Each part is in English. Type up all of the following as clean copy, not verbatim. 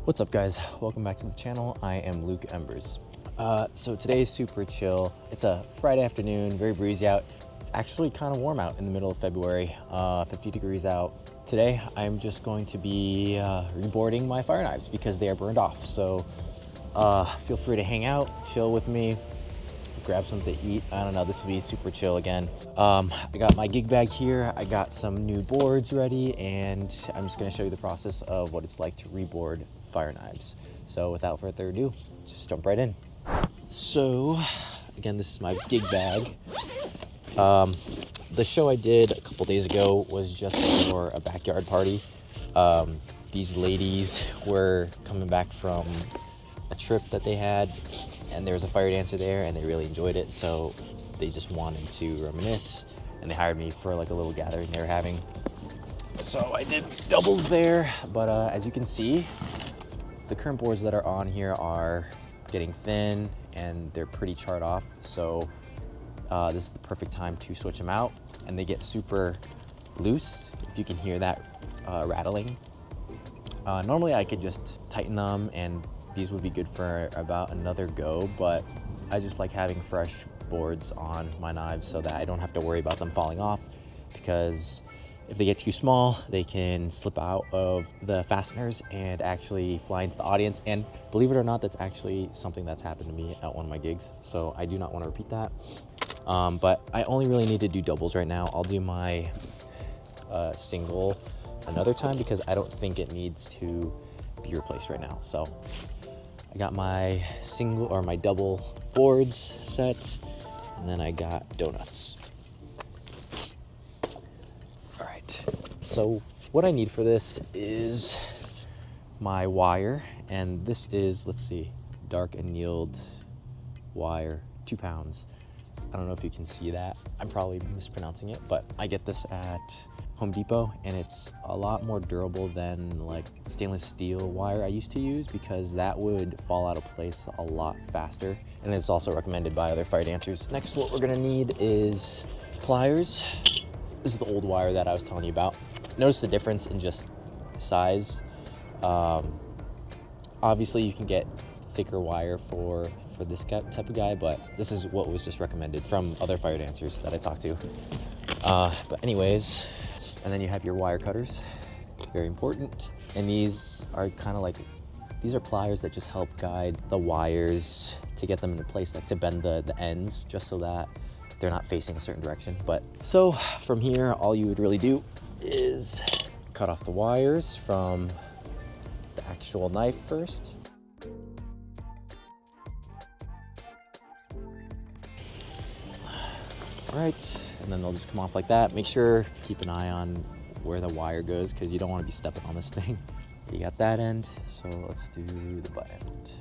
What's up, guys? Welcome back to the channel. I am Luke Embers. So today's super chill. It's a Friday afternoon, very breezy out. It's actually kind of warm out in the middle of February, 50 degrees out. Today, I'm just going to be reboarding my fire knives because they are burned off. So feel free to hang out, chill with me, grab something to eat. I don't know, this will be super chill again. I got my gig bag here. I got some new boards ready, and I'm just gonna show you the process of what it's like to reboard fire knives. So without further ado, just jump right in. So again, this is my gig bag. The show I did a couple days ago was just for a backyard party. These ladies were coming back from a trip that they had, and there was a fire dancer there, and they really enjoyed it, so they just wanted to reminisce, and they hired me for like a little gathering they were having. So I did doubles there, but as you can see, the current boards that are on here are getting thin and they're pretty charred off, so this is the perfect time to switch them out, and they get super loose, if you can hear that rattling. Normally I could just tighten them and these would be good for about another go, but I just like having fresh boards on my knives so that I don't have to worry about them falling off, because if they get too small, they can slip out of the fasteners and actually fly into the audience. And believe it or not, that's actually something that's happened to me at one of my gigs, so I do not want to repeat that. But I only really need to do doubles right now. I'll do my single another time because I don't think it needs to be replaced right now. So I got my single or my double boards set, and then I got donuts. All right, so what I need for this is my wire, and this is, let's see, dark annealed wire, 2 pounds. I don't know if you can see that. I'm probably mispronouncing it, but I get this at Home Depot, and it's a lot more durable than like stainless steel wire I used to use, because that would fall out of place a lot faster, and it's also recommended by other fire dancers. Next, what we're gonna need is pliers. This is the old wire that I was telling you about. Notice the difference in just size. Obviously you can get thicker wire for this type of guy, but this is what was just recommended from other fire dancers that I talked to. But anyways, and then you have your wire cutters, very important. And these are kind of like, these are pliers that just help guide the wires to get them into place, like to bend the ends, just so that they're not facing a certain direction. But so from here, all you would really do is cut off the wires from the actual knife first. Right, and then they'll just come off like that. Make sure, keep an eye on where the wire goes, because you don't want to be stepping on this thing. You got that end, so let's do the butt end.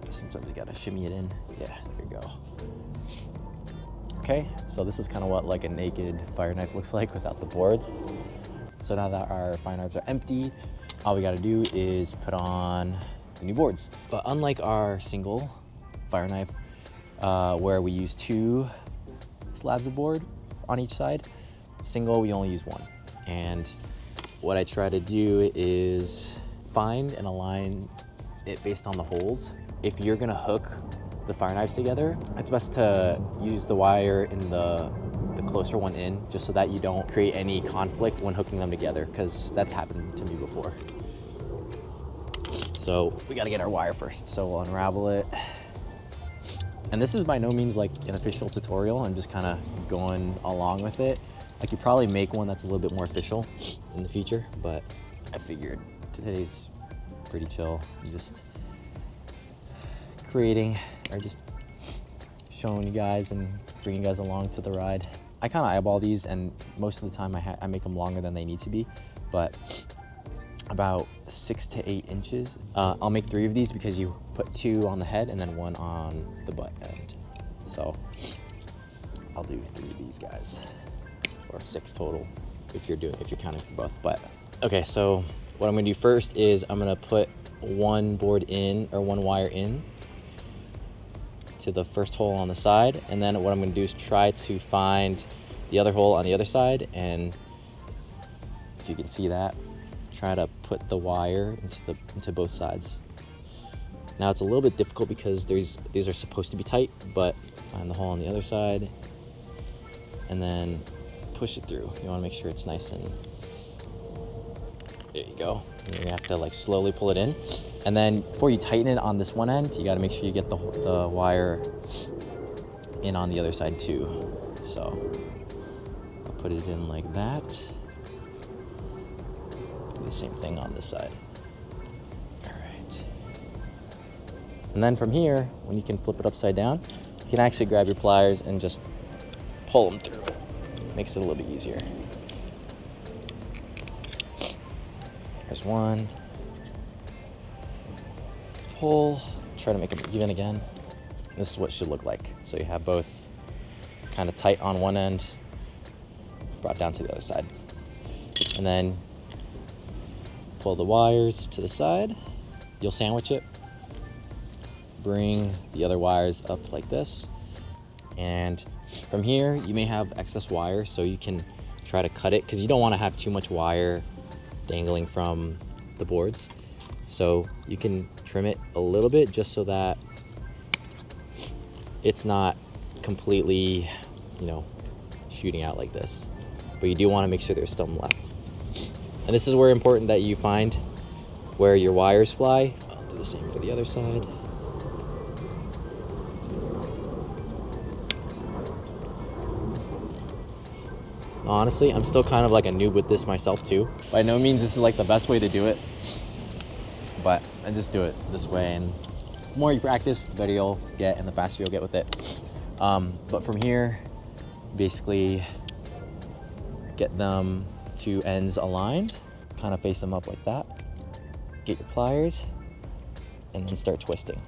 Sometimes you gotta shimmy it in. Yeah, there you go. Okay, so this is kind of what like a naked fire knife looks like without the boards. So now that our fire knives are empty, all we gotta do is put on the new boards. But unlike our single fire knife, where we use 2 slabs of board on each side, single we only use 1. And what I try to do is find and align it based on the holes. If you're gonna hook the fire knives together, it's best to use the wire in the closer one in, just so that you don't create any conflict when hooking them together, because that's happened to me before. So we gotta get our wire first, so we'll unravel it. And this is by no means like an official tutorial, I'm just kind of going along with it. I could probably make one that's a little bit more official in the future, but I figured today's pretty chill. I'm just creating, or just showing you guys and bringing you guys along to the ride. I kind of eyeball these, and most of the time I make them longer than they need to be, but about 6 to 8 inches. I'll make 3 of these because you put 2 on the head and then 1 on the butt end. So I'll do 3 of these guys, or 6 total if you're counting for both. But okay, so what I'm gonna do first is I'm gonna put 1 board in, or 1 wire in to the first hole on the side, and then what I'm gonna do is try to find the other hole on the other side and if you can see that. Try to put the wire into both sides. Now it's a little bit difficult because these are supposed to be tight, but find the hole on the other side and then push it through. You want to make sure it's nice and there you go. And you're gonna have to like slowly pull it in, and then before you tighten it on this one end, you got to make sure you get the wire in on the other side too. So I'll put it in like that. Do the same thing on this side. All right. And then from here, when you can flip it upside down, you can actually grab your pliers and just pull them through. Makes it a little bit easier. There's one. Pull. Try to make them even again. This is what it should look like. So you have both kind of tight on one end, brought down to the other side. And then pull the wires to the side. You'll sandwich it. Bring the other wires up like this. And from here, you may have excess wire, so you can try to cut it because you don't want to have too much wire dangling from the boards. So you can trim it a little bit just so that it's not completely, shooting out like this. But you do want to make sure there's some left. And this is where it's important that you find where your wires fly. I'll do the same for the other side. Honestly, I'm still kind of like a noob with this myself too. By no means this is like the best way to do it, but I just do it this way, and the more you practice, the better you'll get and the faster you'll get with it. But from here, basically get them two ends aligned, kind of face them up like that. Get your pliers and then start twisting.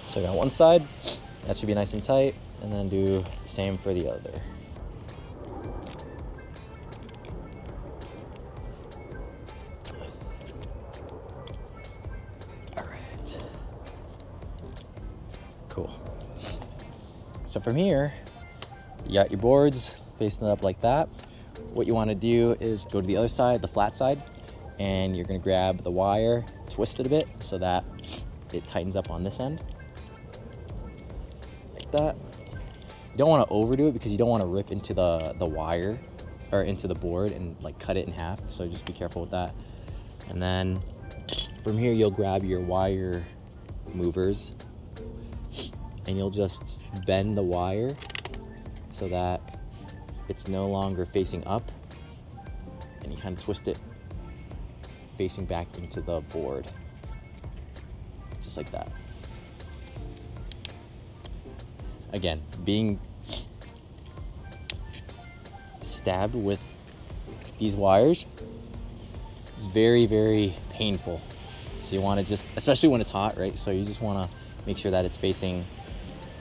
So I got one side, that should be nice and tight, and then do the same for the other. All right, cool. So from here, you got your boards facing up like that. What you want to do is go to the other side, the flat side, and you're gonna grab the wire, twist it a bit so that it tightens up on this end. That. You don't want to overdo it because you don't want to rip into the wire or into the board and like cut it in half, so just be careful with that. And then from here you'll grab your wire movers and you'll just bend the wire so that it's no longer facing up, and you kind of twist it facing back into the board, just like that. Again, being stabbed with these wires is very, very painful. So you want to just, especially when it's hot, right? So you just want to make sure that it's facing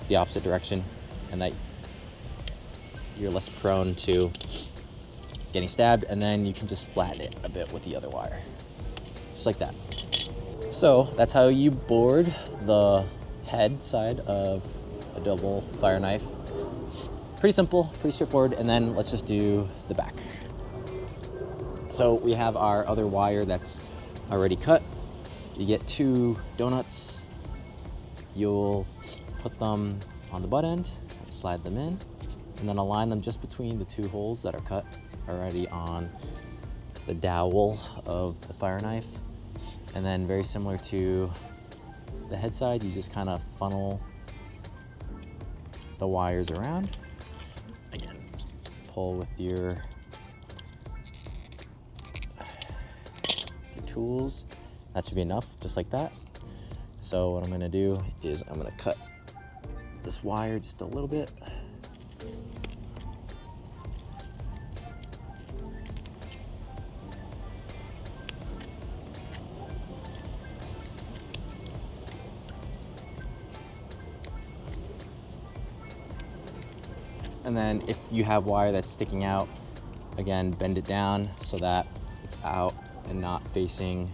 the opposite direction and that you're less prone to getting stabbed, and then you can just flatten it a bit with the other wire, just like that. So that's how you board the head side of a double fire knife. Pretty simple, pretty straightforward. And then let's just do the back. So we have our other wire that's already cut. You get two donuts. You'll put them on the butt end, slide them in, and then align them just between the two holes that are cut already on the dowel of the fire knife. And then very similar to the head side, you just kind of funnel the wires around. Again, pull with your tools. That should be enough, just like that. So what I'm gonna do is I'm gonna cut this wire just a little bit. And then if you have wire that's sticking out, again, bend it down so that it's out and not facing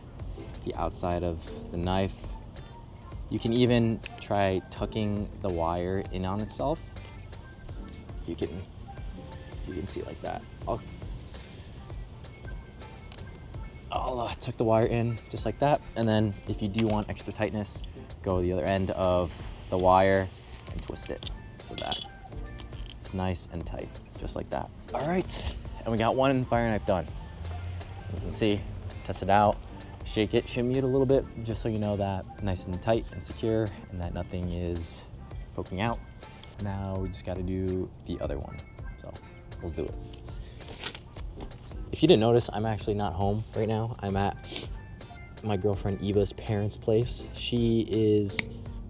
the outside of the knife. You can even try tucking the wire in on itself. If you can see like that. I'll tuck the wire in just like that, and then if you do want extra tightness, go the other end of the wire and twist it so that it's nice and tight, just like that. All right, and we got one fire knife done. You can see, test it out, shake it, shimmy it a little bit, just so you know that nice and tight and secure and that nothing is poking out. Now we just got to do the other one, so let's do it. If you didn't notice, I'm actually not home right now. I'm at my girlfriend Eva's parents' place.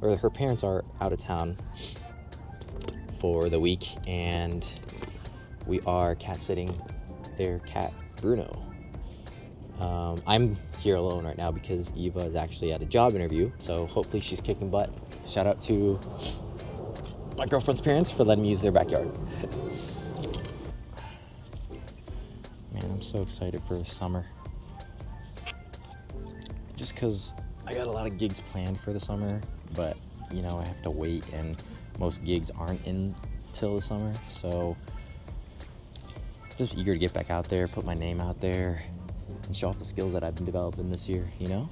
Her parents are out of town for the week, and we are cat sitting their cat Bruno. I'm here alone right now because Eva is actually at a job interview, so hopefully she's kicking butt. Shout out to my girlfriend's parents for letting me use their backyard. Man, I'm so excited for the summer. Just because I got a lot of gigs planned for the summer, but you know, I have to wait, and most gigs aren't until the summer, so just eager to get back out there, put my name out there, and show off the skills that I've been developing this year, you know?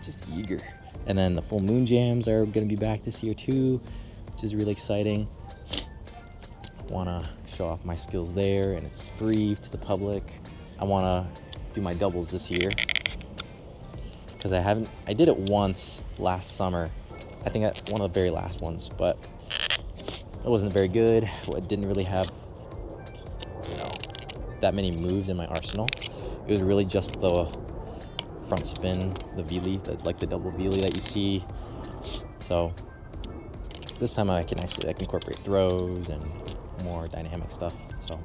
Just eager. And then the full moon jams are gonna be back this year too, which is really exciting. Wanna show off my skills there, and it's free to the public. I wanna do my doubles this year, because I did it once last summer. I think one of the very last ones, but it wasn't very good. I didn't really have, you know, that many moves in my arsenal. It was really just the front spin, the V-lee, like the double V-lee that you see. So this time I can actually incorporate throws and more dynamic stuff. So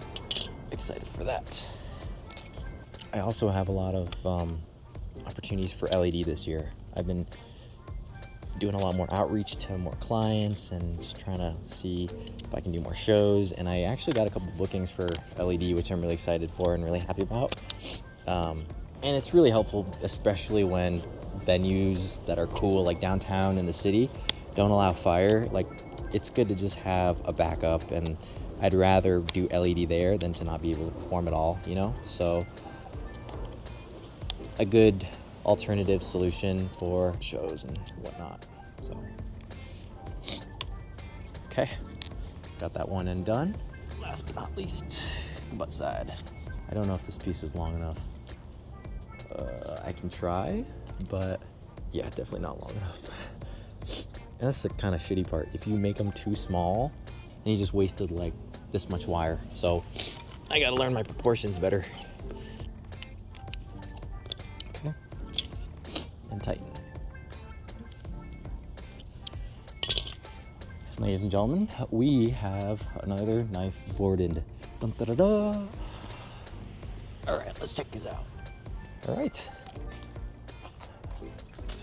excited for that. I also have a lot of opportunities for LED this year. I've been doing a lot more outreach to more clients and just trying to see if I can do more shows. And I actually got a couple bookings for LED, which I'm really excited for and really happy about. And it's really helpful, especially when venues that are cool, like downtown in the city, don't allow fire. Like, it's good to just have a backup, and I'd rather do LED there than to not be able to perform at all, you know? So a good alternative solution for shows and whatnot. So okay, got that one end done. Last but not least, the butt side. I don't know if this piece is long enough. I can try, but yeah, definitely not long enough. And that's the kind of shitty part. If you make them too small, then you just wasted like this much wire. So I gotta learn my proportions better. Okay, and tighten. Ladies and gentlemen, we have another knife boarded. Dun, da, da, da. All right, let's check these out. All right. Just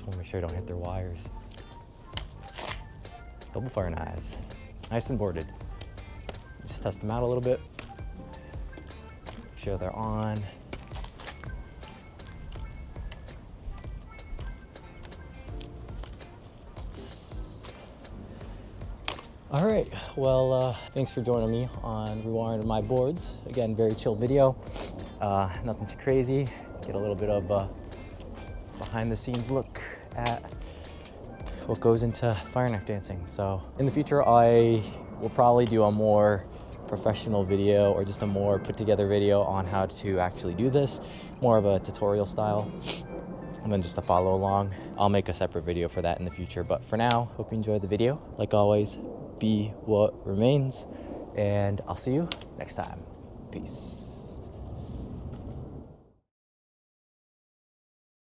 want to make sure I don't hit their wires. Double fire knives, nice and boarded. Just test them out a little bit. Make sure they're on. All right, well, thanks for joining me on rewiring my boards. Again, very chill video, nothing too crazy. Get a little bit of behind the scenes look at what goes into fire knife dancing. So in the future, I will probably do a more professional video, or just a more put together video on how to actually do this, more of a tutorial style, and then just to follow along. I'll make a separate video for that in the future, but for now, hope you enjoyed the video. Like always, be what remains, and I'll see you next time. Peace.